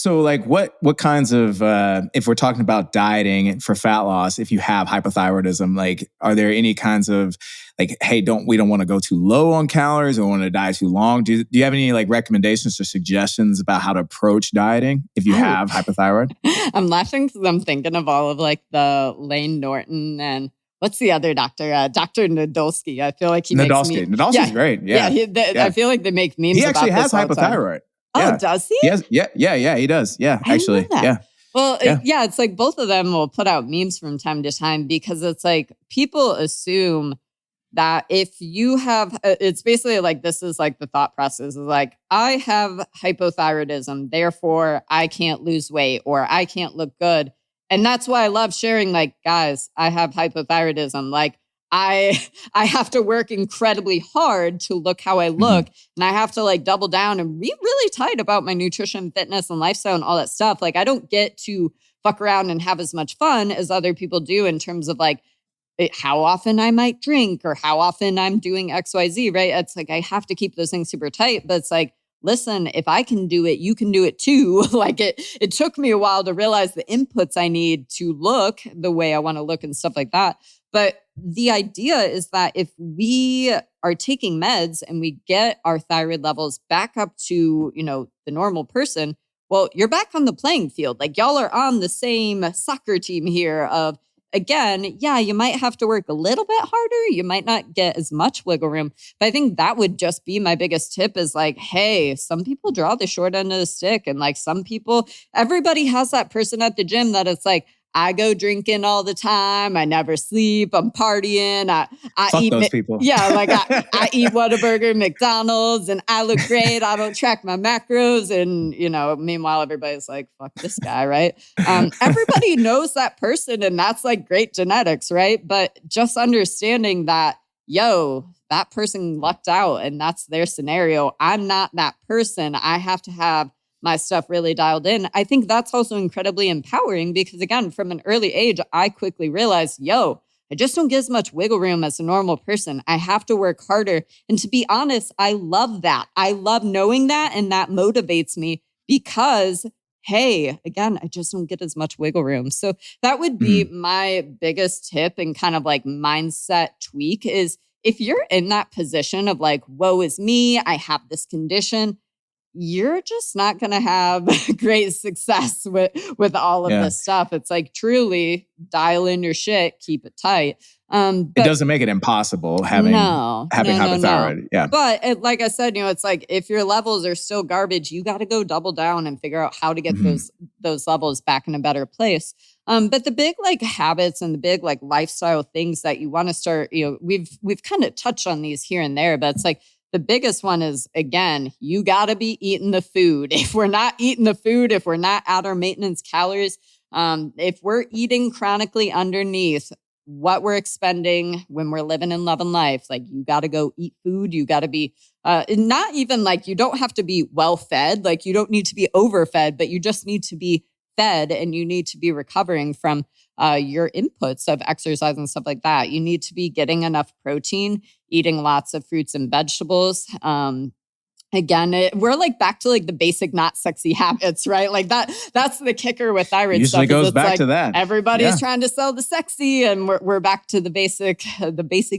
So like what kinds of, if we're talking about dieting for fat loss, if you have hypothyroidism, like, are there any kinds of like, hey, we don't want to go too low on calories or want to diet too long? Do you have any like recommendations or suggestions about how to approach dieting if you have hypothyroid? I'm laughing because I'm thinking of all of like the Lane Norton and what's the other doctor? Dr. Nadolsky. I feel like he makes me... Nadolsky's great. Yeah. I feel like they make memes He about actually has this all the time. hypothyroid. Oh, Yeah. does he? He has, yeah, he does. Yeah, I didn't actually. know that. Yeah. Well, it's like both of them will put out memes from time to time because it's like people assume that if you have, it's basically like, this is like the thought process is like, I have hypothyroidism, therefore I can't lose weight or I can't look good. And that's why I love sharing, like, guys, I have hypothyroidism. Like, I have to work incredibly hard to look how I look. And I have to like double down and be really tight about my nutrition, fitness, and lifestyle and all that stuff. Like, I don't get to fuck around and have as much fun as other people do in terms of like how often I might drink or how often I'm doing XYZ, right? It's like, I have to keep those things super tight, but it's like, listen, if I can do it, you can do it too. Like it took me a while to realize the inputs I need to look the way I want to look and stuff like that. But the idea is that if we are taking meds and we get our thyroid levels back up to, the normal person, well, you're back on the playing field. Like y'all are on the same soccer team here of, again, yeah, you might have to work a little bit harder. You might not get as much wiggle room. But I think that would just be my biggest tip is like, hey, some people draw the short end of the stick. And like some people, everybody has that person at the gym that it's like, I go drinking all the time. I never sleep. I'm partying. I Fuck eat those people. Yeah, like I eat Whataburger, McDonald's, and I look great. I don't track my macros. And, meanwhile, everybody's like, fuck this guy, right? Everybody knows that person, and that's like great genetics, right? But just understanding that, that person lucked out and that's their scenario. I'm not that person. I have to have my stuff really dialed in. I think that's also incredibly empowering because, again, from an early age, I quickly realized, I just don't get as much wiggle room as a normal person. I have to work harder. And to be honest, I love that. I love knowing that. And that motivates me because, hey, again, I just don't get as much wiggle room. So that would be my biggest tip and kind of like mindset tweak is if you're in that position of like, woe is me, I have this condition, you're just not going to have great success with all of this stuff. It's like truly dial in your shit, keep it tight. But it doesn't make it impossible having hypothyroid. No. Yeah. But like I said, it's like if your levels are still garbage, you got to go double down and figure out how to get those levels back in a better place. But the big like habits and the big like lifestyle things that you want to start, we've kind of touched on these here and there, but it's like, the biggest one is, again, you got to be eating the food. If we're not eating the food, if we're not at our maintenance calories, if we're eating chronically underneath what we're expending when we're living and loving life, like you got to go eat food. You got to be not even like you don't have to be well fed. Like you don't need to be overfed, but you just need to be fed and you need to be recovering from your inputs of exercise and stuff like that. You need to be getting enough protein, eating lots of fruits and vegetables. Again, we're like back to like the basic, not sexy habits, right? Like that's the kicker with thyroid usually stuff. Goes back like to that. Everybody's trying to sell the sexy and we're back to the basic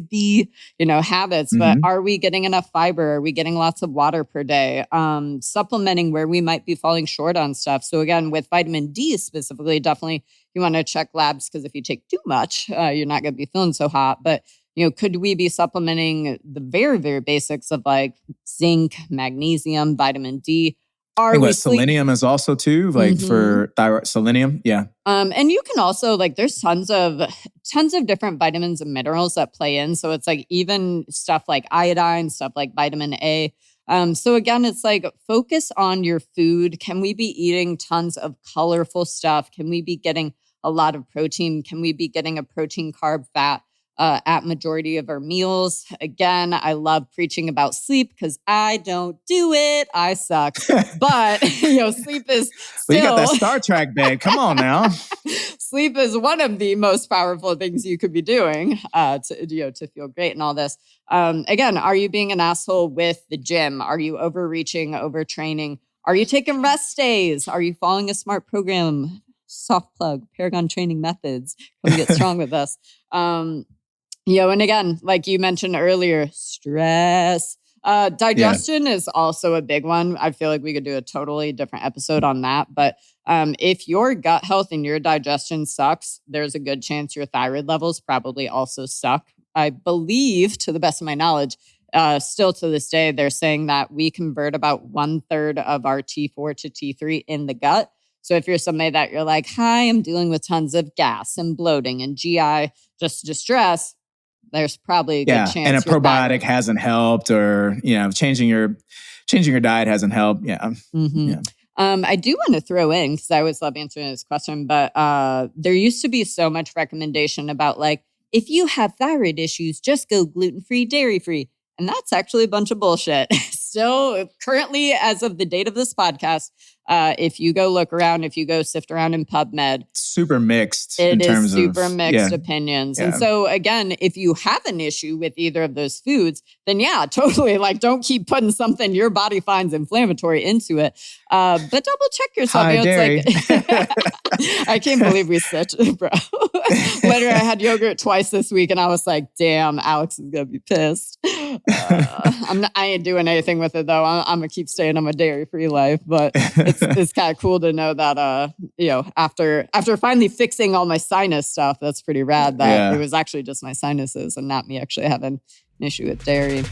B, habits. But are we getting enough fiber? Are we getting lots of water per day? Supplementing where we might be falling short on stuff. So again, with vitamin D specifically, definitely you want to check labs because if you take too much, you're not going to be feeling so hot. But could we be supplementing the very, very basics of like zinc, magnesium, vitamin D? Selenium is also too, like for thyroid, selenium. Yeah. And you can also like, there's tons of different vitamins and minerals that play in. So it's like even stuff like iodine, stuff like vitamin A. So again, it's like focus on your food. Can we be eating tons of colorful stuff? Can we be getting a lot of protein? Can we be getting a protein, carb, fat? At majority of our meals. Again, I love preaching about sleep because I don't do it. I suck. But, sleep is still... Well, you got that Star Trek bed. Come on now. Sleep is one of the most powerful things you could be doing to feel great and all this. Again, are you being an asshole with the gym? Are you overreaching, overtraining? Are you taking rest days? Are you following a smart program? Soft plug, Paragon training methods. Come get strong with us. And again, like you mentioned earlier, stress. Digestion is also a big one. I feel like we could do a totally different episode on that. But if your gut health and your digestion sucks, there's a good chance your thyroid levels probably also suck. I believe, to the best of my knowledge, still to this day, they're saying that we convert about 1/3 of our T4 to T3 in the gut. So if you're somebody that you're like, hi, I'm dealing with tons of gas and bloating and GI just distress, there's probably a good chance. And a probiotic hasn't helped, or changing your diet hasn't helped. I do want to throw in, because I always love answering this question, but there used to be so much recommendation about like, if you have thyroid issues, just go gluten-free, dairy-free. And that's actually a bunch of bullshit. Still, currently, as of the date of this podcast, if you go look around, if you go sift around in PubMed, super mixed. It is super mixed opinions. And so again, if you have an issue with either of those foods, then totally, like, don't keep putting something your body finds inflammatory into it. But double check yourself. Hi, dairy. It's like, I can't believe we switched, bro. Literally, I had yogurt twice this week, and I was like, damn, Alex is gonna be pissed. I ain't doing anything with it though. I'm gonna keep staying on my dairy-free life, but it's kind of cool to know that after finally fixing all my sinus stuff, that's pretty rad that it was actually just my sinuses and not me actually having an issue with dairy.